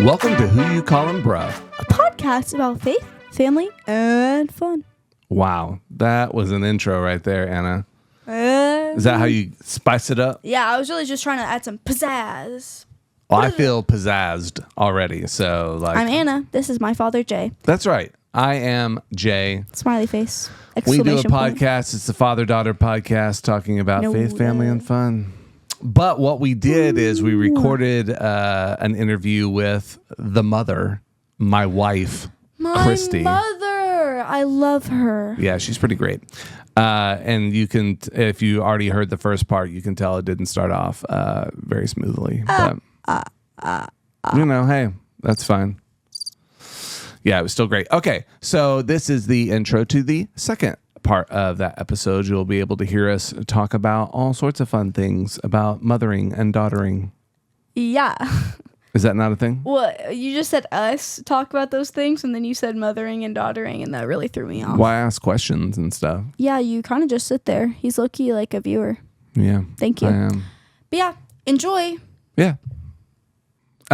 Welcome to Who You Callin' Bruh. A podcast about faith, family, and fun. Wow, that was an intro right there, Anna. Is that how you spice it up? Yeah, I was really just trying to add some pizzazz. Well, I feel pizzazzed already, so like... I'm Anna. This is my father, Jay. That's right. I am Jay. Smiley face. We do a Exclamation point. podcast. It's the father-daughter podcast talking about faith, family, and fun. But what we did is we recorded an interview with the mother, my wife, Christi. My mother. I love her. Yeah, she's pretty great. And you can, if you already heard the first part, you can tell it didn't start off very smoothly. You know, hey, that's fine. Yeah, it was still great. Okay, so this is the intro to the second part of that episode. You'll be able to hear us talk about all sorts of fun things about mothering and daughtering. Yeah. Is that not a thing? Well, you just said us talk about those things, and then you said mothering and daughtering, and that really threw me off. Well, I ask questions and stuff. Yeah, you kind of just sit there. He's low-key like a viewer. Yeah. Thank you. I am. But yeah, enjoy. Yeah.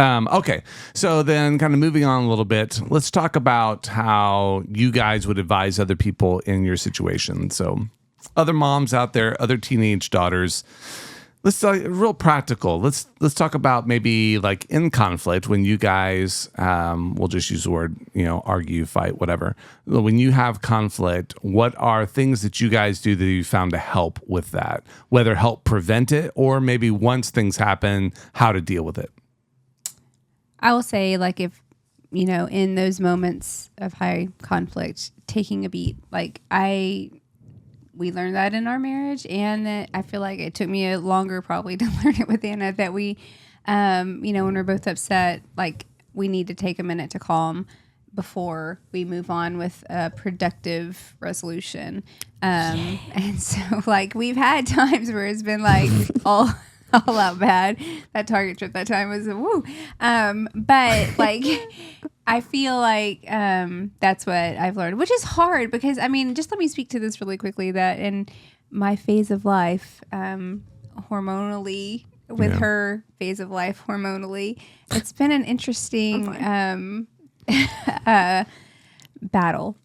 Okay, so then kind of moving on a little bit, let's talk about how you guys would advise other people in your situation. So other moms out there, other teenage daughters, let's talk real practical. Let's talk about maybe like in conflict when you guys, we'll just use the word, argue, fight, whatever. When you have conflict, what are things that you guys do that you found to help with that? Whether help prevent it or maybe once things happen, how to deal with it? I will say, like, if, in those moments of high conflict, taking a beat, we learned that in our marriage. And I feel like it took me longer probably to learn it with Anna that we, when we're both upset, like, we need to take a minute to calm before we move on with a productive resolution. And so, like, we've had times where it's been like all out bad. That Target trip that time was woo. But like, I feel like that's what I've learned, which is hard because just let me speak to this really quickly. That in my phase of life, hormonally, with her phase of life hormonally, it's been an interesting battle.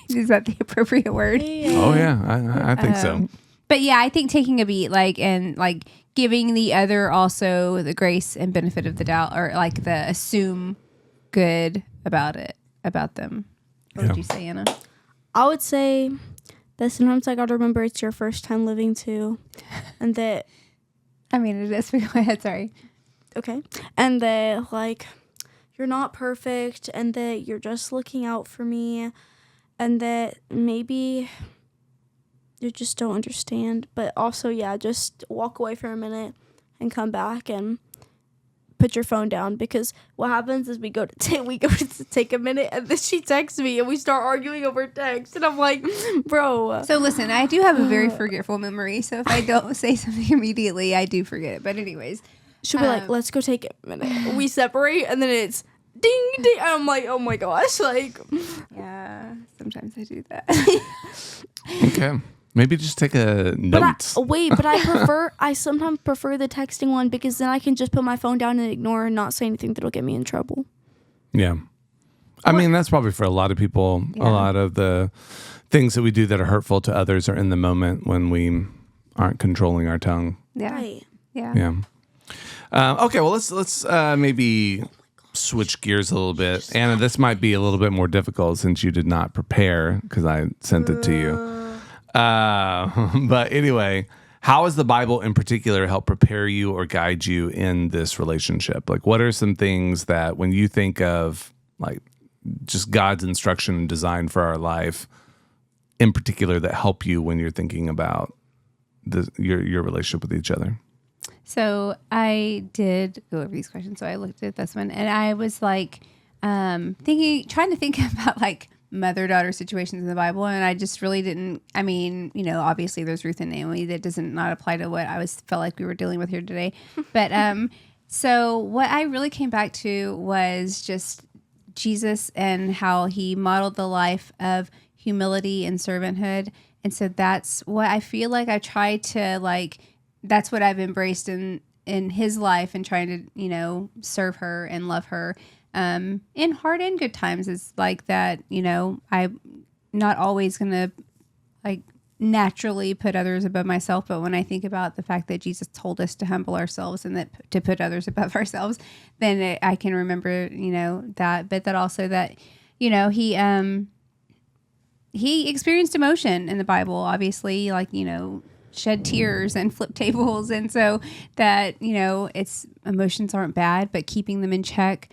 Is that the appropriate word? Yeah. Oh yeah, I think so. But yeah, I think taking a beat, and giving the other also the grace and benefit of the doubt, or like the assume good about them. What would you say, Anna? I would say that sometimes I gotta remember it's your first time living too, and that it is. Go ahead. Sorry. okay, and that you're not perfect, and that you're just looking out for me, and that maybe you just don't understand. But also, just walk away for a minute and come back and put your phone down, because what happens is we go to take a minute, and then she texts me and we start arguing over text, and I'm like, bro. So listen, I do have a very forgetful memory, so if I don't say something immediately, I do forget it. But anyways, She'll be like, let's go take a minute. We separate, and then it's ding ding, and I'm like, oh my gosh, yeah, sometimes I do that. Okay. Maybe just take a note. But I sometimes prefer the texting one, because then I can just put my phone down and ignore and not say anything that'll get me in trouble. Yeah. That's probably for a lot of people. Yeah. A lot of the things that we do that are hurtful to others are in the moment when we aren't controlling our tongue. Yeah. Right. Yeah. Okay, well, let's maybe switch gears a little bit. Anna, this might be a little bit more difficult since you did not prepare because I sent it to you. But anyway, how has the Bible in particular helped prepare you or guide you in this relationship? Like, what are some things that when you think of like just God's instruction and design for our life in particular that help you when you're thinking about your relationship with each other? So I did go over these questions. So I looked at this one and I was like, trying to think about like mother-daughter situations in the Bible, and I just really didn't. Obviously there's Ruth and Naomi. That doesn't not apply to what I felt like we were dealing with here today. But so what I really came back to was just Jesus and how he modeled the life of humility and servanthood. And so that's what I feel like I try to that's what I've embraced in in his life and trying to, serve her and love her in hard and good times is like that, I'm not always going to like naturally put others above myself. But when I think about the fact that Jesus told us to humble ourselves and that to put others above ourselves, then I can remember, that, but that also that, he experienced emotion in the Bible, obviously, like, shed tears and flip tables. And so that, it's emotions aren't bad, but keeping them in check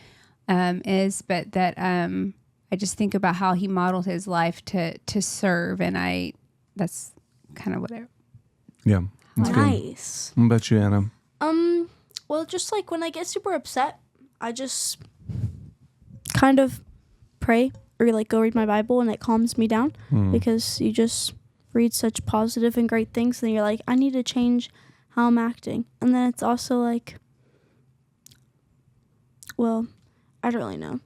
is, but that I just think about how he modeled his life to serve. And that's kind of what Yeah. That's Nice. good. What about you, Anna? Well, just like when I get super upset, I just kind of pray or like go read my Bible, and it calms me down because you just read such positive and great things, and you're like, I need to change how I'm acting. And then it's also like, well, I don't really know.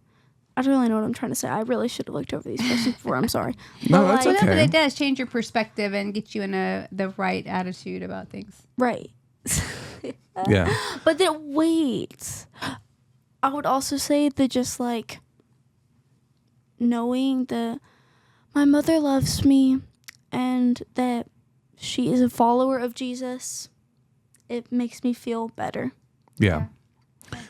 I don't really know what I'm trying to say. I really should have looked over these questions before. I'm sorry. No, But, that's like, okay. But it does change your perspective and get you in the right attitude about things. Right. Yeah. But then wait. I would also say that just like knowing that my mother loves me and that she is a follower of Jesus, it makes me feel better. Yeah.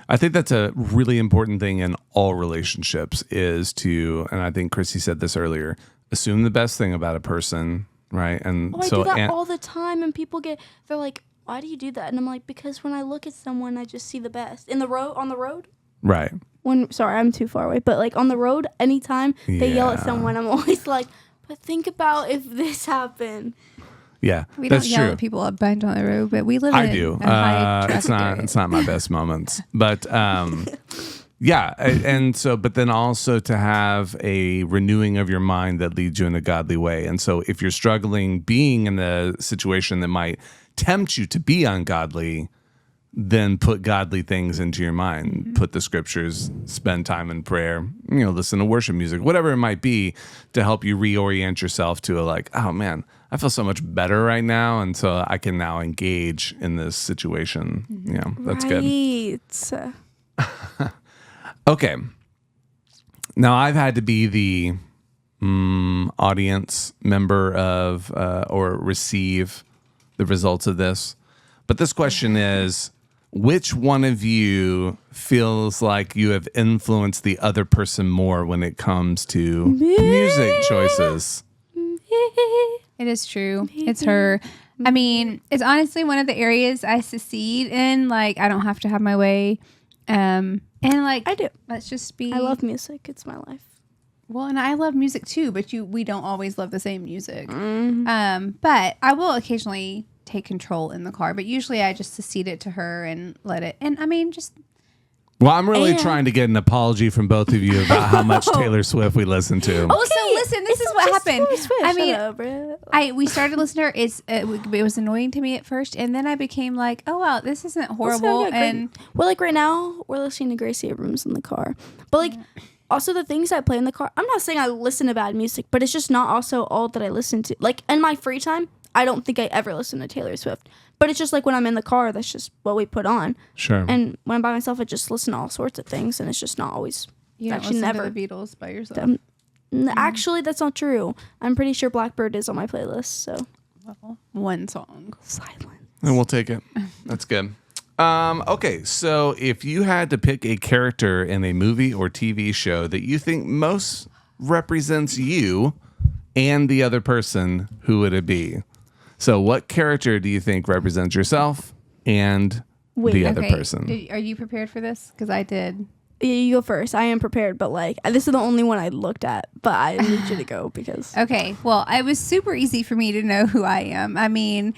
I think that's a really important thing in all relationships is to, and I think Christy said this earlier, assume the best thing about a person, right? And I do that all the time, and people they're like, why do you do that? And I'm like, because when I look at someone, I just see the best. On the road? right. Sorry, I'm too far away, but like on the road, anytime they yell at someone, I'm always like, but think about if this happened. Yeah, We that's don't yell true. at people a bunch on the road, but we live I in do. a high traffic area. It's not my best moments, but yeah, and so, but then also to have a renewing of your mind that leads you in a godly way. And so, if you're struggling being in a situation that might tempt you to be ungodly, then put godly things into your mind. Mm-hmm. Put the scriptures, spend time in prayer, listen to worship music, whatever it might be, to help you reorient yourself to oh man, I feel so much better right now, and so I can now engage in this situation. Mm-hmm. Yeah, that's good. Right. Okay. Now I've had to be the audience member of or receive the results of this. But this question is, which one of you feels like you have influenced the other person more when it comes to music choices? It is true. It's her. I mean, it's honestly one of the areas I succeed in. Like, I don't have to have my way. And like, I do. let's just be. I love music. It's my life. Well, and I love music too, but we don't always love the same music. But I will occasionally take control in the car, but usually I just cede it to her and let it. And I mean, just. Well, I'm really trying to get an apology from both of you about how much Taylor Swift we listen to. Oh, so listen, this is what happened. I mean, up, we started listening to her. It was annoying to me at first, and then I became like, oh wow, this isn't horrible. And well, like right now we're listening to Gracie Abrams in the car, but like also the things I play in the car. I'm not saying I listen to bad music, but it's just not also all that I listen to. Like in my free time, I don't think I ever listen to Taylor Swift. But it's just like when I'm in the car, that's just what we put on. Sure. And when I'm by myself, I just listen to all sorts of things, and it's just not always. you don't actually listen never. to the Beatles by yourself. Actually, that's not true. I'm pretty sure Blackbird is on my playlist. So Well, one song. silence. And we'll take it. That's good. Okay, so if you had to pick a character in a movie or TV show that you think most represents you and the other person, who would it be? So what character do you think represents yourself and the other person? Are you prepared for this? Because I did. You go first. I am prepared, but like this is the only one I looked at. But I need you to go because Okay. Well, it was super easy for me to know who I am. I mean,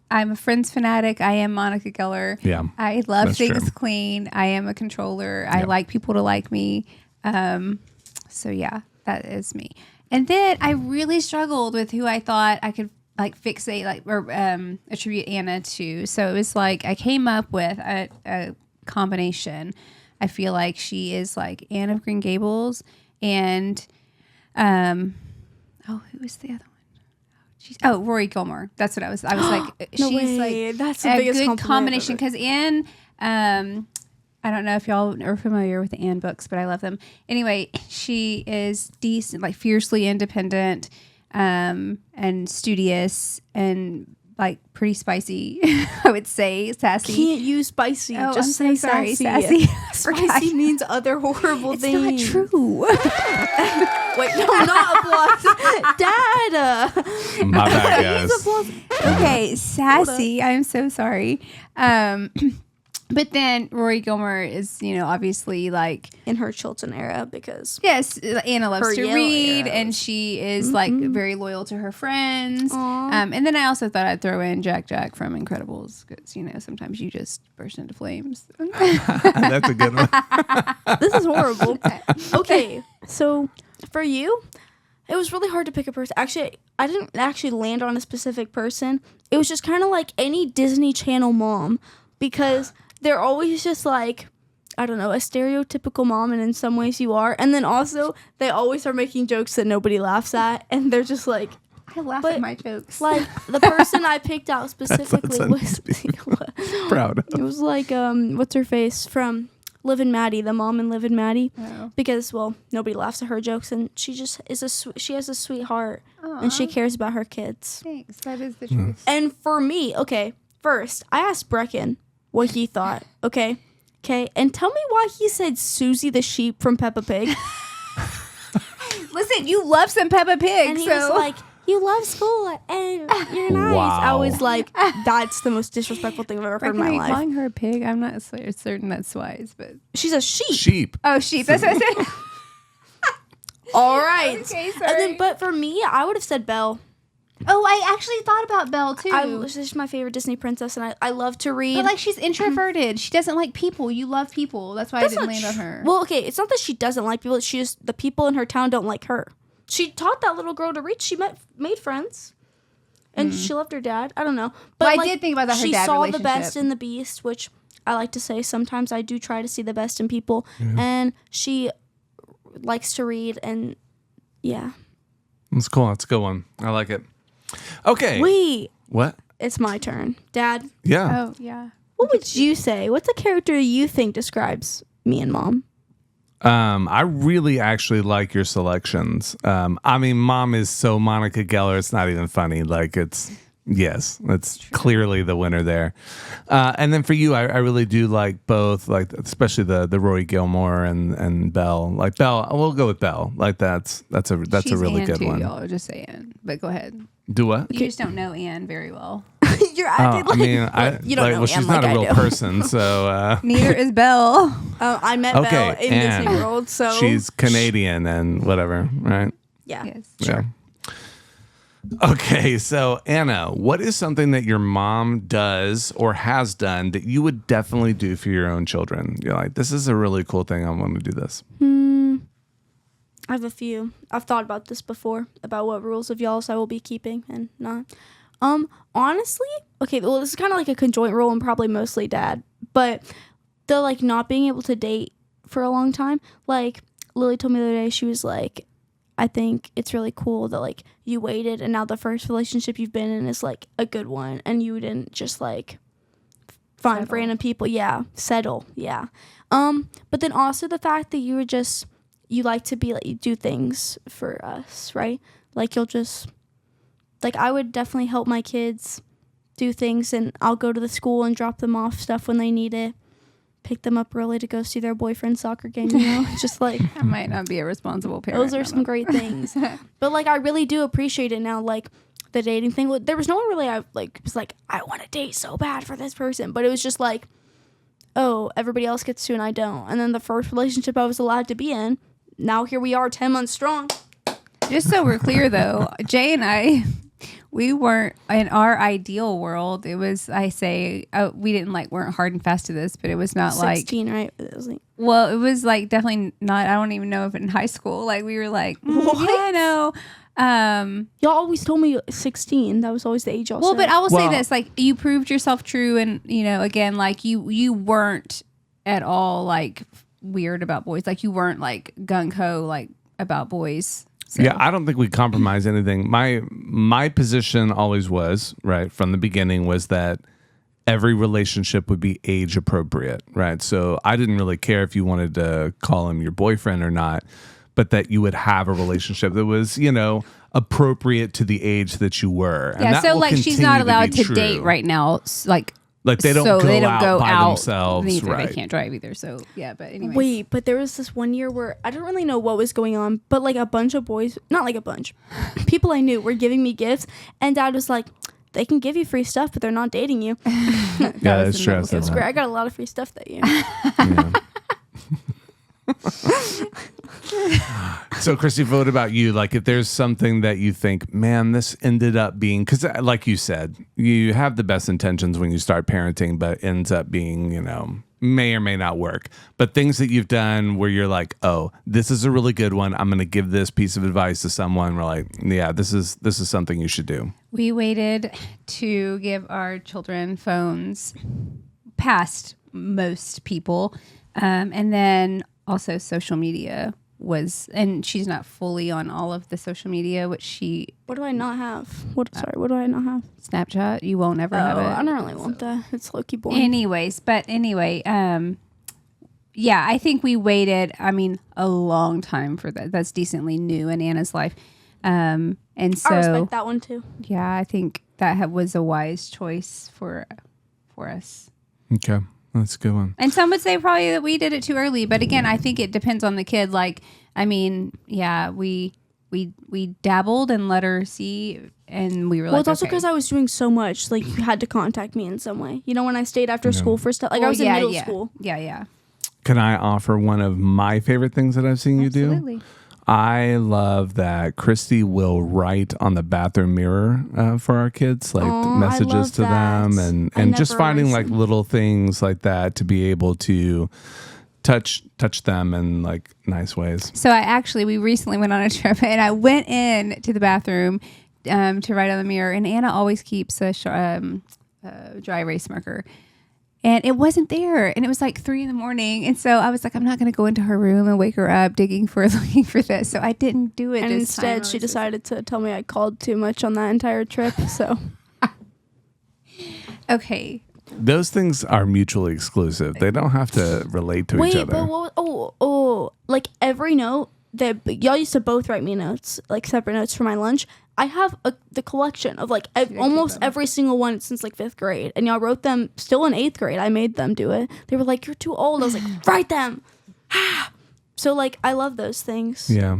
I'm a Friends fanatic. I am Monica Geller. Yeah, I love that's things true. clean. I am a controller. I like people to like me. So yeah, that is me. And then I really struggled with who I thought I could like fixate or attribute Anna to. So it was like I came up with a combination. I feel like she is like Anne of Green Gables and who was the other one? Rory Gilmore. That's what I was like, No she's way. like That's the a biggest good compliment combination ever. because Anne, I don't know if y'all are familiar with the Anne books, but I love them. Anyway, she is decent, like fiercely independent, and studious and like pretty spicy. I would say sassy. Can't use spicy. Oh, Just I'm say so sorry, sassy. sassy. Spicy means other horrible It's things. not true. Wait, no, not applause. Dad. My bad, guys. Okay, sassy. I'm so sorry. But then Rory Gilmore is, obviously like, In her Chilton era, because yes, Anna loves Her to Yale read, era. and she is like very loyal to her friends. And then I also thought I'd throw in Jack from Incredibles because sometimes you just burst into flames. That's a good one. this is horrible. Okay, so for you, it was really hard to pick a person. Actually, I didn't actually land on a specific person. It was just kind of like any Disney Channel mom, because they're always just like, I don't know, a stereotypical mom, and in some ways you are. And then also, they always are making jokes that nobody laughs at, and they're just like, I laugh But, at my jokes. like, the person I picked out specifically was, Proud it was like, what's her face from Liv and Maddie, the mom in Liv and Maddie, Oh. because, well, nobody laughs at her jokes, and she just is she has a sweet heart, and she cares about her kids. Thanks. That is the truth. And for me, okay, first, I asked Brecken what he thought, okay, and tell me why he said Susie the sheep from Peppa Pig. Listen, you love some Peppa Pig, And he so was like, you love school and you're nice. I Wow. was like, that's the most disrespectful thing I've ever heard in my life. calling her a pig. I'm not certain that's wise, but She's a sheep. Sheep. oh, sheep. That's what I said. All right. Okay, And then, but for me, I would have said Belle. Oh, I actually thought about Belle too. She's my favorite Disney princess, and I love to read. But like she's introverted. She doesn't like people. You love people. That's why I didn't land on her. Well, okay, it's not that she doesn't like people. She just, the people in her town don't like her. She taught that little girl to read. She made friends. And she loved her dad. I don't know. But Well, I like, did think about that, her she dad saw the relationship. best in the beast, which I like to say sometimes I do try to see the best in people. And she likes to read, and yeah. That's cool. That's a good one. I like it. Okay. Wait, What? it's my turn. Dad, Yeah. Oh yeah. what would you say? What's a character you think describes me and Mom? I really actually like your selections. I mean, Mom is so Monica Geller, it's not even funny. Like, it's clearly the winner there. And then for you, I really do like both, like especially the Roy Gilmore and Belle. Like Belle, we'll go with Belle. Like that's a She's really Anne good too, one. Y'all are just saying, but go ahead. Do what? You just don't know Anne very well. You're acting I mean, I you don't like, know well, she's Anne not like a I real do. person, so Neither is Belle. I met Okay, Belle in Anne. Disney World, so she's Canadian and whatever, right? yeah. Yes. Yeah. Okay, so Anna, what is something that your mom does or has done that you would definitely do for your own children? You're like, this is a really cool thing. I want to do this. I have a few. I've thought about this before, about what rules of y'all's I will be keeping and not. Honestly, okay, well, this is kind of like a conjoint rule and probably mostly Dad, but the like not being able to date for a long time. Like Lily told me the other day, she was like, I think it's really cool that like you waited and now the first relationship you've been in is like a good one and you didn't just like find Settle. random people. Yeah, settle. Yeah. But then also the fact that you like to be like, you do things for us, right? Like you'll just, like I would definitely help my kids do things, and I'll go to the school and drop them off stuff when they need it, pick them up early to go see their boyfriend's soccer game, you know? Just like, I might not be a responsible parent. those are some great things. But like I really do appreciate it now, like the dating thing. There was no one really I like was like, I want to date so bad for this person, but it was just like, oh, everybody else gets to and I don't. And then the first relationship I was allowed to be in, now here we are 10 months strong. Just so we're clear, though, Jay and I, we weren't in our ideal world. It was, we didn't weren't hard and fast to this, but it was not 16, right? It was like, well, it was definitely not, I don't even know if in high school, we were like, What? yeah, no. y'all always told me 16. That was always the age y'all Well, said. but I will Well- say this, you proved yourself true. And, again, you weren't at all weird about boys. You weren't gung ho about boys. So. Yeah, I don't think we compromise anything. My position always was, right, from the beginning, was that every relationship would be age appropriate, right? So I didn't really care if you wanted to call him your boyfriend or not, but that you would have a relationship that was, appropriate to the age that you were. And Yeah, that so will like she's continue not be allowed to true. date right now. Like They don't so go they don't out go by out themselves, neither. right? They can't drive either. So yeah, but anyways. Wait, but there was this one year where I don't really know what was going on, but like a bunch of boys, not like a bunch, people I knew were giving me gifts, and Dad was like, they can give you free stuff, but they're not dating you. Yeah, that's true. I said It's that. great. I got a lot of free stuff that year. Yeah. So, Christy, what about you? Like, if there's something that you think, man, this ended up being, because like you said, you have the best intentions when you start parenting, but ends up being, may or may not work. But things that you've done where you're like, oh, this is a really good one. I'm going to give this piece of advice to someone. We're like, yeah, this is something you should do. We waited to give our children phones past most people. And then also social media and she's not fully on all of the social media, which What do I not have? What do I not have? Snapchat, you won't ever have it. I don't really want that. It's low-key boring. Anyway, yeah, I think we waited, a long time for that. That's decently new in Anna's life. And so I respect that one too. yeah, I think that was a wise choice for us. Okay. That's a good one. And some would say probably that we did it too early, but again, I think it depends on the kid. Like, yeah, we dabbled and let her see, and we were Well, it's also because I was doing so much. Like, you had to contact me in some way. When I stayed after school for stuff. Like, I was in middle school. Yeah. Can I offer one of my favorite things that I've seen you do? Absolutely. I love that Christy will write on the bathroom mirror for our kids, like messages love to that. them, I and just never finding like listened. little things like that to be able to touch them in like nice ways. So we recently went on a trip, and I went in to the bathroom to write on the mirror, and Anna always keeps a dry erase marker. And it wasn't there. And it was like 3 a.m. And so I was like, I'm not going to go into her room and wake her up looking for this. So I didn't do it And this instead, time. she decided to tell me I called too much on that entire trip. So Okay. Those things are mutually exclusive. They don't have to relate to each wait, other. but like every note that y'all used to both write me notes, like separate notes for my lunch. I have the collection of like almost every single one since like 5th grade, and y'all wrote them still in 8th grade. I made them do it. They were like, "You're too old." I was like, "Write them." So like, I love those things. Yeah.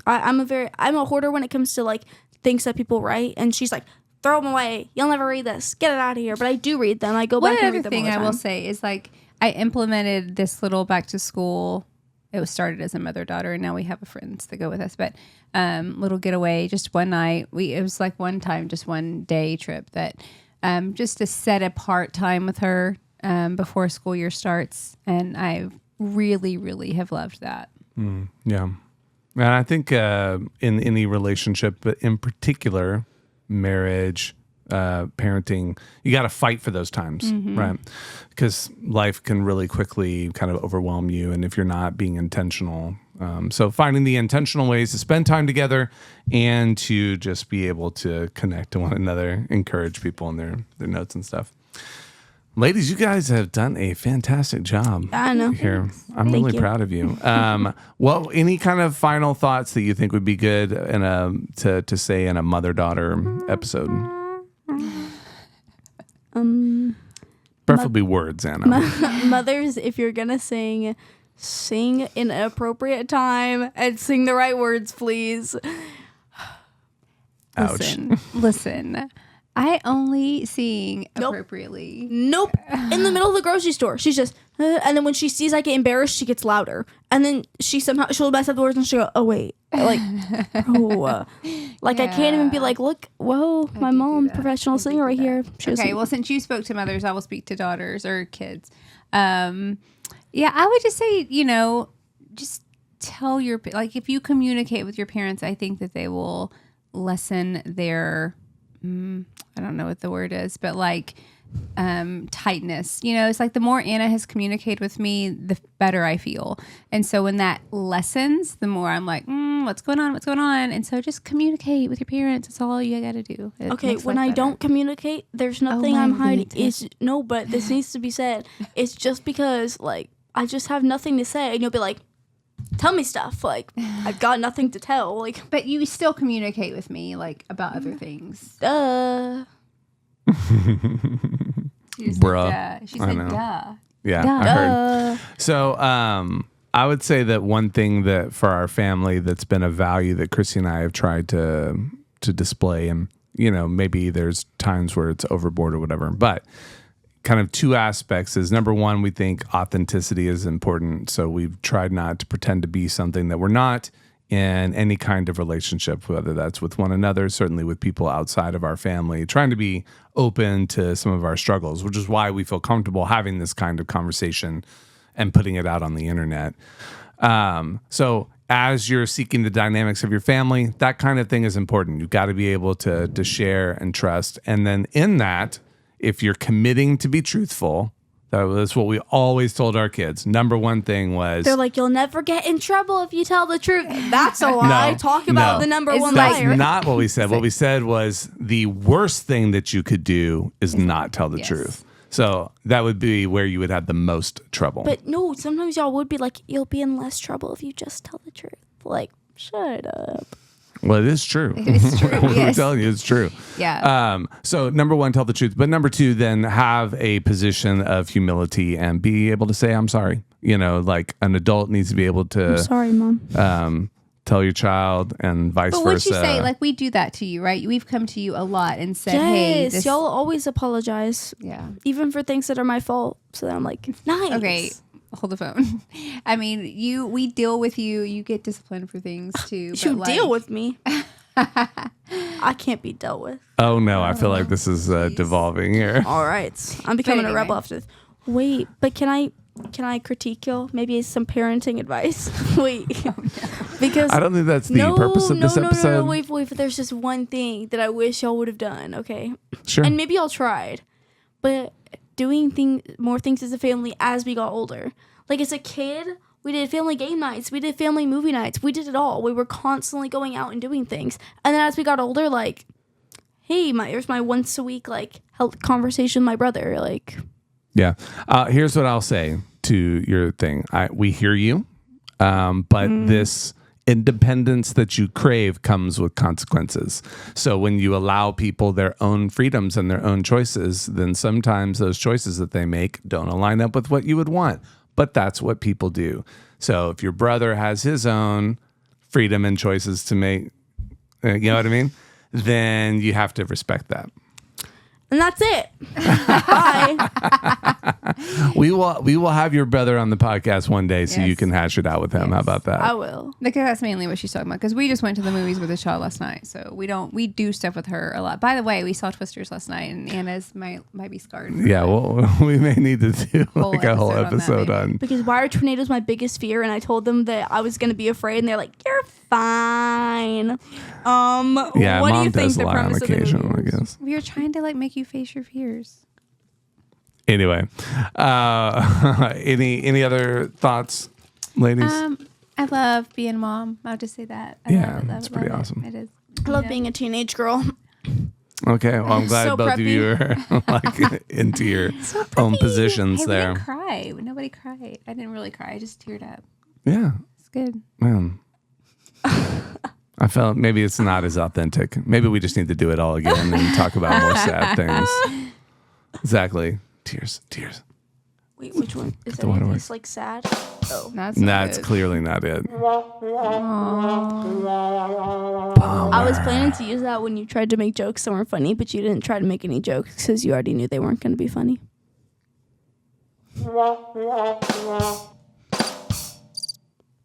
I'm a hoarder when it comes to like things that people write, and she's like, "Throw them away. You'll never read this. Get it out of here." But I do read them. I go back and read them all the time. I will say is like I implemented this little back to school. It was started as a mother-daughter, and now we have friends that go with us. But little getaway, just one night. It was like one time, just one day trip that just to set apart time with her before school year starts. And I really, really have loved that. Yeah. And I think in any relationship, but in particular, marriage, parenting, you got to fight for those times, right? Because life can really quickly kind of overwhelm you. And if you're not being intentional, so finding the intentional ways to spend time together and to just be able to connect to one another, encourage people in their notes and stuff. Ladies, you guys have done a fantastic job. I know. Here, I'm really you. proud of you. Well, any kind of final thoughts that you think would be good to say in a mother-daughter episode? Preferably words, Anna. Mothers, if you're gonna sing in an appropriate time and sing the right words, please. Ouch. Listen. I only sing Nope. appropriately. Nope. In the middle of the grocery store, she's just, and then when she sees I get embarrassed, she gets louder, and then she'll mess up the words and she'll go, "Oh wait," like, like I can't even be like, "Look, whoa, my mom, professional singer right here." Okay, well, since you spoke to mothers, I will speak to daughters or kids. Yeah, I would just say, just tell if you communicate with your parents, I think that they will lessen their, I don't know what the word is, but tightness. You know, it's like the more Anna has communicated with me, the better I feel. And so when that lessens, the more I'm like, what's going on? What's going on? And so just communicate with your parents. That's all you got to do. It Okay, makes when life I better. don't communicate, there's nothing my I'm hiding. goodness. But this needs to be said. It's just because, like, I just have nothing to say. And you'll be like, tell me stuff. Like, I've got nothing to tell. Like, But you still communicate with me, like, about other things. duh. She just Bruh. said, duh. She I said, know. duh. Yeah, Duh. I heard. So, I would say that one thing that for our family that's been a value that Christy and I have tried to display, and you know, maybe there's times where it's overboard or whatever, but kind of two aspects is number one, we think authenticity is important. So we've tried not to pretend to be something that we're not in any kind of relationship, whether that's with one another, certainly with people outside of our family, trying to be open to some of our struggles, which is why we feel comfortable having this kind of conversation and putting it out on the internet. So as you're seeking the dynamics of your family, that kind of thing is important. You've got to be able to share and trust. And then in that, if you're committing to be truthful, that's what we always told our kids. Number one thing was They're like, you'll never get in trouble if you tell the truth. That's a lie. Talk about the number It's one like- liar. that's not what we said. What we said was the worst thing that you could do is not tell the Yes. truth. So that would be where you would have the most trouble. But no, sometimes y'all would be like, you'll be in less trouble if you just tell the truth. Like, shut up. Well, it is true. It's true, I'm yes. telling you, it's true. Yeah. So number one, tell the truth. But number two, then have a position of humility and be able to say, I'm sorry. You know, like an adult needs to be able to Sorry, Mom. tell your child and vice But versa. what you say, like we do that to you, right? We've come to you a lot and said, hey, Yes, this, y'all always apologize, yeah. even for things that are my fault. So then I'm like, nice. Okay, hold the phone. I mean, we deal with you. You get disciplined for things too. You but deal like, with me. I can't be dealt with. Oh no, I feel like this is devolving here. All right, I'm becoming a anyway. rebel after this. Wait, but can I critique y'all? Maybe some parenting advice. Wait, because I don't think that's the purpose of this episode. No, wait. But there's just one thing that I wish y'all would have done. Okay, Sure. and maybe y'all tried, but doing more things as a family as we got older. Like as a kid, we did family game nights, we did family movie nights, we did it all. We were constantly going out and doing things. And then as we got older, like, hey, there's my once a week like health conversation with my brother. Like, Yeah. Here's what I'll say to your thing. We hear you, but this independence that you crave comes with consequences. So when you allow people their own freedoms and their own choices, then sometimes those choices that they make don't align up with what you would want. But that's what people do. So if your brother has his own freedom and choices to make, you know what I mean? Then you have to respect that. and that's it. Bye. We will have your brother on the podcast one day so you Yes. can hash it out with him. How about that? I will. Because that's mainly what she's talking about. Because we just went to the movies with the child last night, so we do stuff with her a lot. By the way, we saw Twisters last night, and Anna's might be scarred. for Yeah, that. well, we may need to do like a whole episode on that, episode on. Because why are tornadoes my biggest fear? And I told them that I was going to be afraid, and they're like, "You're fine." Yeah, what do mom you think does the lie on premise of the occasion, movie I is? guess. We were trying to like make you face your fears. Anyway, any other thoughts, ladies? I love being a mom. I'll just say that. I Yeah, love it, it's pretty awesome. It is. I love being a teenage girl. Okay, well, I'm glad so both of preppy. you are like into your own positions Hey, there. we didn't cry. Nobody cried. I didn't really cry. I just teared up. Yeah, It's good. man. I felt maybe it's not as authentic. Maybe we just need to do it all again and talk about more sad things. Exactly. Tears. Wait, which one? Is the that water away. it's like sad? Oh. That's clearly not it. I was planning to use that when you tried to make jokes that weren't funny, but you didn't try to make any jokes because you already knew they weren't going to be funny.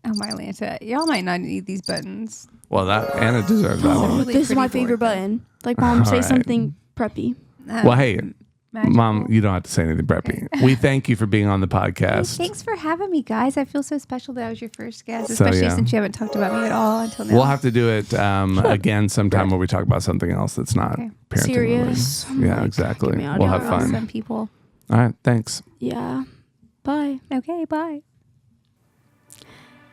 Oh my Lanta. Y'all might not need these buttons. Well, that Anna deserves that one. Really This is my pretty favorite board, button. Like, Mom, say All right. something preppy. Well, hey, Magical. Mom, you don't have to say anything, Breppy. We thank you for being on the podcast. Thanks for having me, guys. I feel so special that I was your first guest, So, especially yeah. since you haven't talked about me at all until now. We'll have to do it again sometime where we talk about something else that's not Okay. parenting Serious. related. Yeah, Like, exactly. get me out of We'll have here. fun. Some people. All right. Thanks. Yeah. Bye. Okay, bye.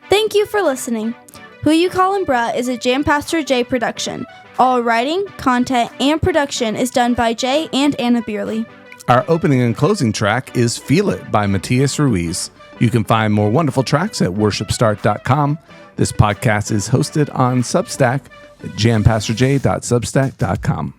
Thank you for listening. Who You Callin' Bruh is a Jam Pastor Jay production. All writing, content, and production is done by Jay and Anna Beerley. Our opening and closing track is Feel It by Matias Ruiz. You can find more wonderful tracks at worshipstart.com. This podcast is hosted on Substack at jampastorj.substack.com.